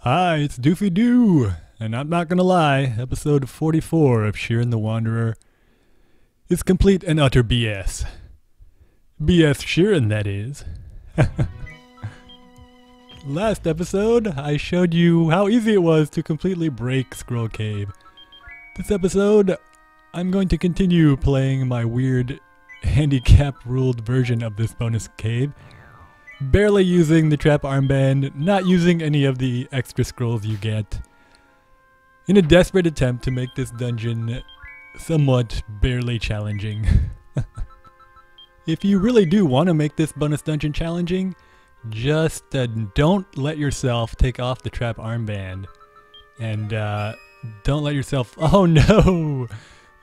Hi, it's Doofy Doo, and I'm not gonna lie, episode 44 of Shiren the Wanderer is complete and utter BS. BS Shiren, that is. Last episode, I showed you how easy it was to completely break Scroll Cave. This episode, I'm going to continue playing my weird handicap-ruled version of this bonus cave. Barely using the trap armband, not using any of the extra scrolls you get, in a desperate attempt to make this dungeon somewhat barely challenging. If you really do want to make this bonus dungeon challenging, just don't let yourself take off the trap armband. And don't let yourself... Oh no!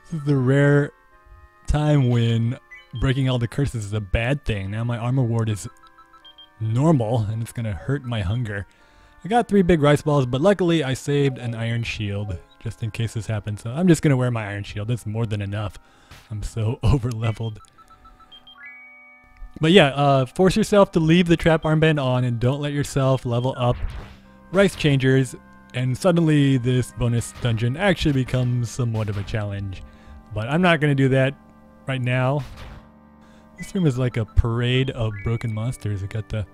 This is the rare time when breaking all the curses is a bad thing. Now my armor ward is normal, and it's gonna hurt my hunger. I got 3 big rice balls, but luckily I saved an iron shield just in case this happens. So I'm just gonna wear my iron shield. That's more than enough. I'm so over leveled. But yeah, force yourself to leave the trap armband on and don't let yourself level up rice changers, and suddenly this bonus dungeon actually becomes somewhat of a challenge. But I'm not gonna do that right now. This room is like a parade of broken monsters. We got the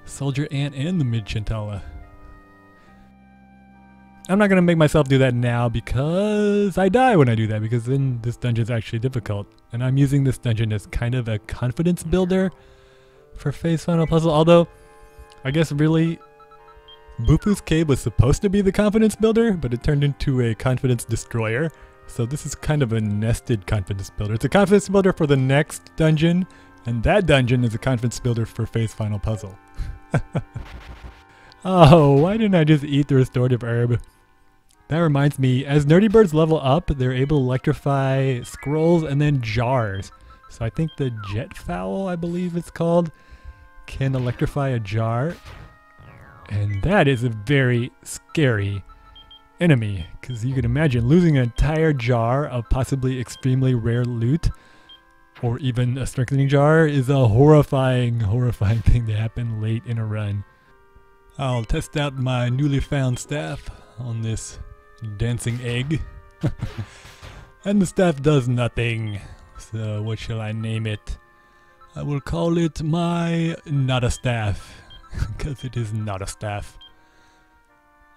soldier ant and the mid-chintala. I'm not gonna make myself do that now because I die when I do that, because then this dungeon is actually difficult. And I'm using this dungeon as kind of a confidence builder for Phase Final Puzzle, although I guess really Bufu's Cave was supposed to be the confidence builder, but it turned into a confidence destroyer. So this is kind of a nested confidence builder. It's a confidence builder for the next dungeon, and that dungeon is a confidence builder for Phase Final Puzzle. Oh, why didn't I just eat the restorative herb? That reminds me, as nerdy birds level up, they're able to electrify scrolls and then jars. So I think the jet fowl, I believe it's called, can electrify a jar. And that is a very scary enemy, because you can imagine losing an entire jar of possibly extremely rare loot, or even a strengthening jar, is a horrifying thing to happen late in a run. I'll test out my newly found staff on this dancing egg. And the staff does nothing, so what shall I name it? I will call it my not a staff, because it is not a staff.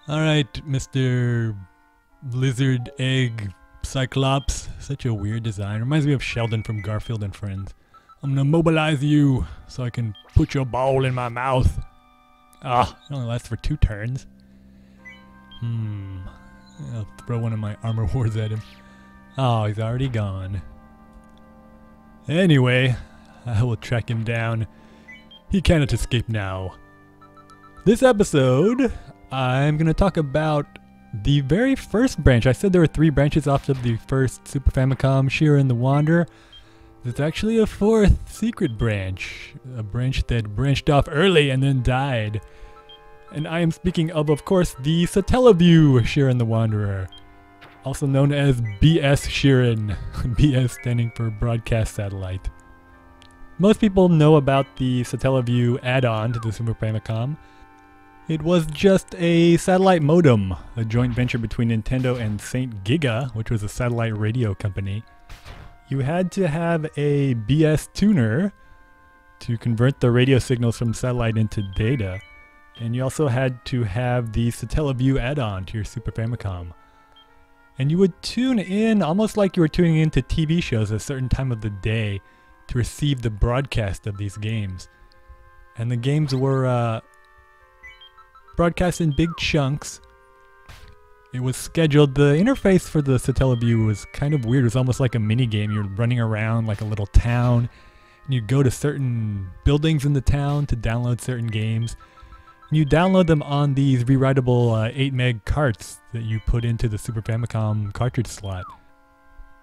Alright, Mr. Lizard Egg Cyclops. Such a weird design. Reminds me of Sheldon from Garfield and Friends. I'm gonna mobilize you so I can put your ball in my mouth. Ah, it only lasts for 2 turns. I'll throw one of my armor wards at him. Oh, he's already gone. Anyway, I will track him down. He cannot escape now. This episode, I'm going to talk about the very first branch. I said there were 3 branches off of the first Super Famicom, Shiren the Wanderer. There's actually a 4th secret branch. A branch that branched off early and then died. And I am speaking of course, the Satellaview Shiren the Wanderer. Also known as BS Shiren. BS standing for Broadcast Satellite. Most people know about the Satellaview add-on to the Super Famicom. It was just a satellite modem, a joint venture between Nintendo and Saint Giga, which was a satellite radio company. You had to have a BS tuner to convert the radio signals from satellite into data. And you also had to have the Satellaview add-on to your Super Famicom. And you would tune in almost like you were tuning into TV shows at a certain time of the day to receive the broadcast of these games. And the games were broadcast in big chunks. It was scheduled. The interface for the Satellaview was kind of weird. It was almost like a mini game. You're running around like a little town, and you'd go to certain buildings in the town to download certain games. And you download them on these rewritable 8 meg carts that you put into the Super Famicom cartridge slot.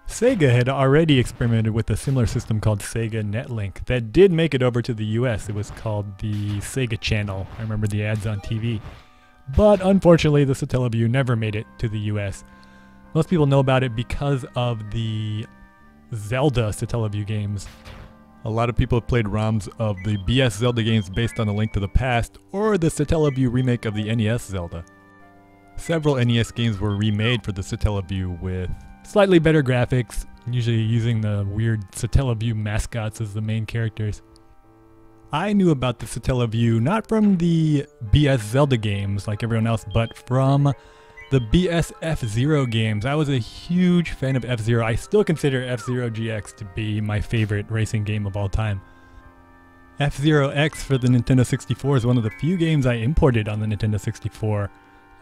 Sega had already experimented with a similar system called Sega Netlink that did make it over to the US. It was called the Sega Channel. I remember the ads on TV. But unfortunately, the Satellaview never made it to the US. Most people know about it because of the Zelda Satellaview games. A lot of people have played ROMs of the BS Zelda games based on A Link to the Past, or the Satellaview remake of the NES Zelda. Several NES games were remade for the Satellaview with slightly better graphics, usually using the weird Satellaview mascots as the main characters. I knew about the Satellaview not from the BS Zelda games like everyone else, but from the BS F-Zero games. I was a huge fan of F-Zero. I still consider F-Zero GX to be my favorite racing game of all time. F-Zero X for the Nintendo 64 is one of the few games I imported on the Nintendo 64.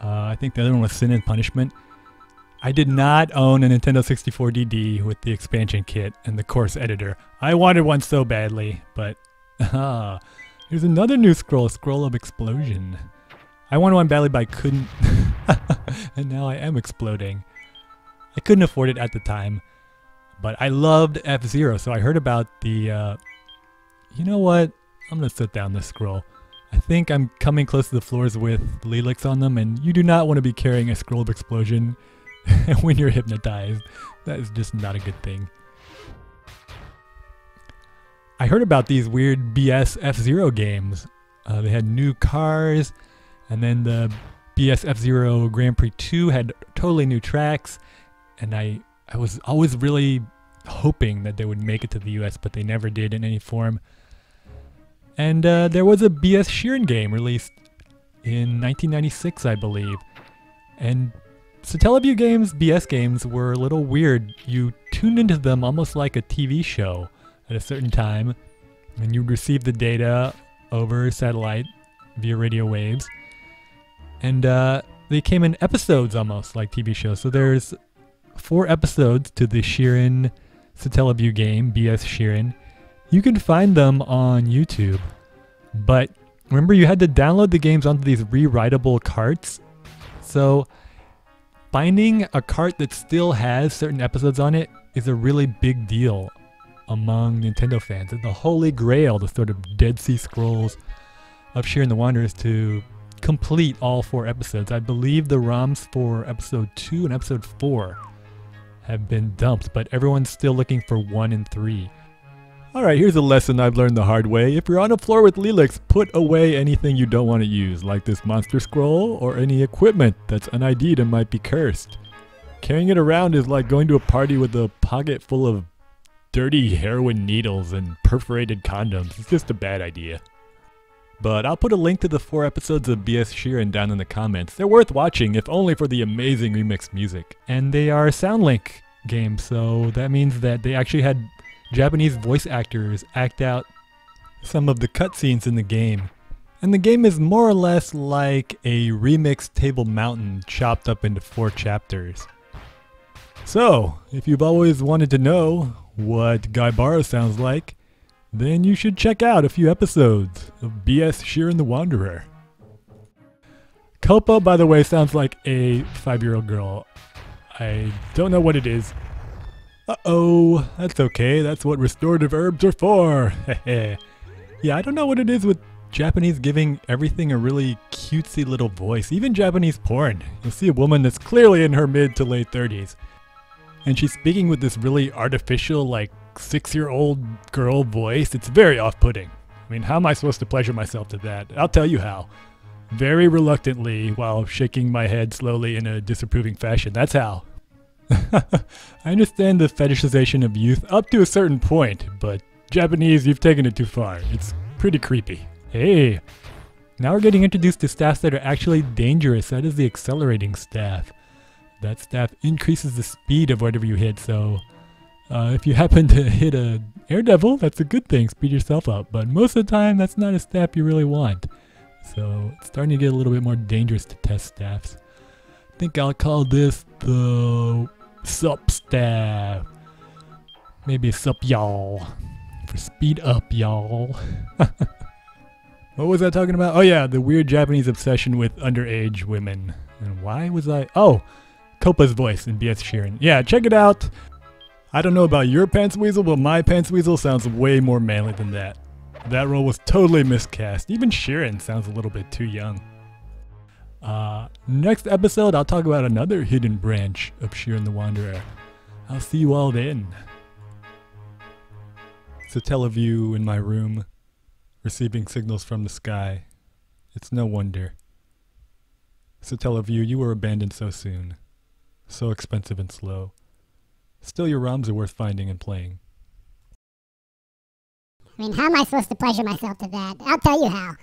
I think the other one was Sin and Punishment. I did not own a Nintendo 64 DD with the expansion kit and the course editor. I wanted one so badly, but here's another new scroll, Scroll of Explosion. I wanted one badly, but I couldn't, and now I am exploding. I couldn't afford it at the time, but I loved F-Zero, so I heard about the, you know what, I'm gonna set down this scroll. I think I'm coming close to the floors with Lelix on them, and you do not want to be carrying a Scroll of Explosion when you're hypnotized. That is just not a good thing. I heard about these weird BS F-Zero games. They had new cars, and then the BS F-Zero Grand Prix 2 had totally new tracks, and I was always really hoping that they would make it to the US, but they never did in any form. And there was a BS Shiren game released in 1996, I believe. And Satellaview games, BS games, were a little weird. You tuned into them almost like a TV show at a certain time, and you'd receive the data over satellite via radio waves. And they came in episodes almost like TV shows. So there's 4 episodes to the Shiren Satellaview game, BS Shiren. You can find them on YouTube, but remember you had to download the games onto these rewritable carts. So finding a cart that still has certain episodes on it is a really big deal among Nintendo fans. It's the holy grail, the sort of Dead Sea Scrolls of Shiren the Wanderer, is to complete all 4 episodes. I believe the ROMs for episode 2 and episode 4 have been dumped, but everyone's still looking for 1 and 3. Alright, here's a lesson I've learned the hard way. If you're on a floor with Lelix, put away anything you don't want to use, like this monster scroll or any equipment that's un-ID'd and might be cursed. Carrying it around is like going to a party with a pocket full of dirty heroin needles and perforated condoms. It's just a bad idea. But I'll put a link to the 4 episodes of BS Shiren down in the comments. They're worth watching, if only for the amazing remixed music. And they are SoundLink games, so that means that they actually had Japanese voice actors act out some of the cutscenes in the game. And the game is more or less like a remixed Table Mountain chopped up into 4 chapters. So, if you've always wanted to know what Gaibara sounds like, then you should check out a few episodes of BS Shiren the Wanderer. Copa, by the way, sounds like a 5-year-old girl. I don't know what it is. Uh-oh, that's okay, that's what restorative herbs are for. Yeah, I don't know what it is with Japanese giving everything a really cutesy little voice. Even Japanese porn. You'll see a woman that's clearly in her mid to late 30s. And she's speaking with this really artificial, like, 6-year-old girl voice. It's very off-putting. I mean, how am I supposed to pleasure myself to that? I'll tell you how. Very reluctantly, while shaking my head slowly in a disapproving fashion. That's how. I understand the fetishization of youth up to a certain point, but Japanese, you've taken it too far. It's pretty creepy. Hey, now we're getting introduced to staffs that are actually dangerous. That is the accelerating staff. That staff increases the speed of whatever you hit, so if you happen to hit a air devil, that's a good thing, speed yourself up. But most of the time, that's not a staff you really want. So it's starting to get a little bit more dangerous to test staffs. I think I'll call this the Sup staff. Maybe Sup y'all. For speed up y'all. What was I talking about? Oh yeah, the weird Japanese obsession with underage women. And why was I? Oh, Copa's voice in BS Shiren. Yeah, check it out. I don't know about your Pants Weasel, but my Pants Weasel sounds way more manly than that. That role was totally miscast. Even Shiren sounds a little bit too young. Next episode, I'll talk about another hidden branch of Shiren the Wanderer. I'll see you all then. Satellaview in my room, receiving signals from the sky. It's no wonder. Satellaview, you were abandoned so soon. So expensive and slow. Still, your ROMs are worth finding and playing. I mean, how am I supposed to pleasure myself to that? I'll tell you how.